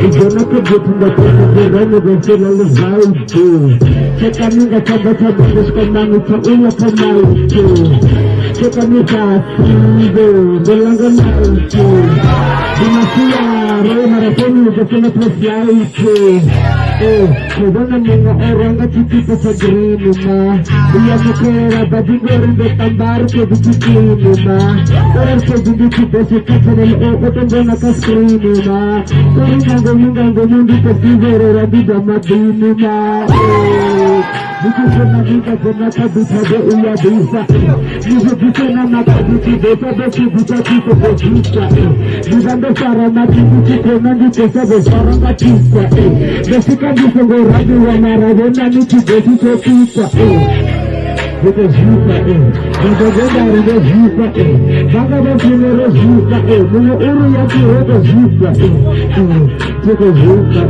Idziemy kobiety na to zabieramy, będzie należałki. Czekamy na tobie, co będziesz konami, co ile pomałki. Czekamy czasy, dolnego nauki. Dinastia, roju maratonu, dziewczyny presjajki. Kudana mga orang at chichito sa green ma. Iya mo kera, babi gorin do tambar ko di chichino ma. Karar ko di chichito si kacharal o kotondo na ka-screen ma. Karin gangong dito si Vero Rabi Damadini ma. Dito siya nakita ko na kabita do iya bisa. Dito na nakabiti do sa besi dito chito ko chita. Dito sara nakiti chito nandito sa besarang katita. Besi Dito go radio wa Maradona ni chibeti chopita Dito juta Dito go dari juta Baga do primero juta Mulo uru ya kiroto juta Dito juta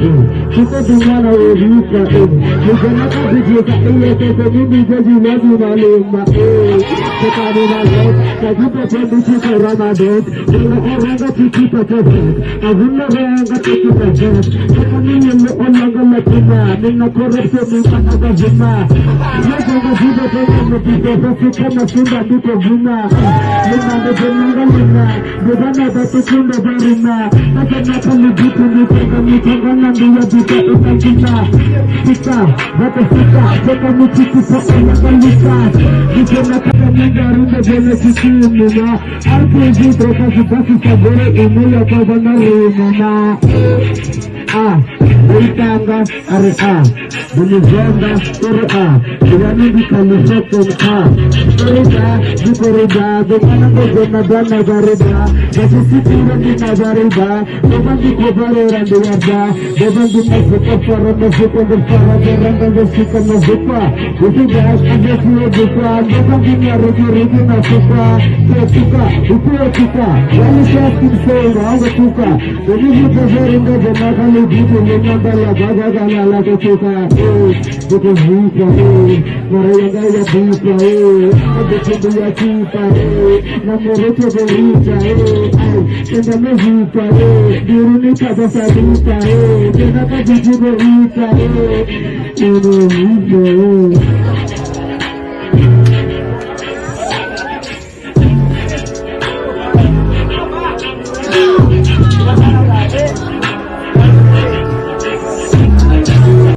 Dito dumana o juta Dito nakabijita Tete nini jadi lagi malima Sekali nalot Kajita pendi chito Ramadan Mulo orang ka chikita chopit Aguna orang ka chikita chopit Sekali nini orang Nina corruption nunca nada vina. Nada no vida tengo piso, así como sunda dito vina. Nina de venga lina, de gana de tu sunda varina. Nada na kali dito ni tenga na dia dito utangina. Sika, vata sika, seka mi chiki po ina kalisa. Dito na kaya ningaru de vele chiki nina. Arke dito kasi basi sabore ina ko bana nina. Beritanga are Bunizonda ore Kirani di kalisokon Korida di korida Dumana ko gona dana garida Kasi sitira di nagarida Doban di kobare randiwarda Doban di masuka para masuka Bersara beranda bersika masuka Uti bahas agasiyo buka Doban di nyarigi nasuka Sesuka, uti etika Wali syaskin sewa Awa tuka Demi hidup seringa Jenakali Dito Menandala Gagagala Laga tuka Dito hika Marayanga ya bisa Dito ya kita Namorete berita Kenda mehika Diruni pada sadita Kenapa biji berita Ini hika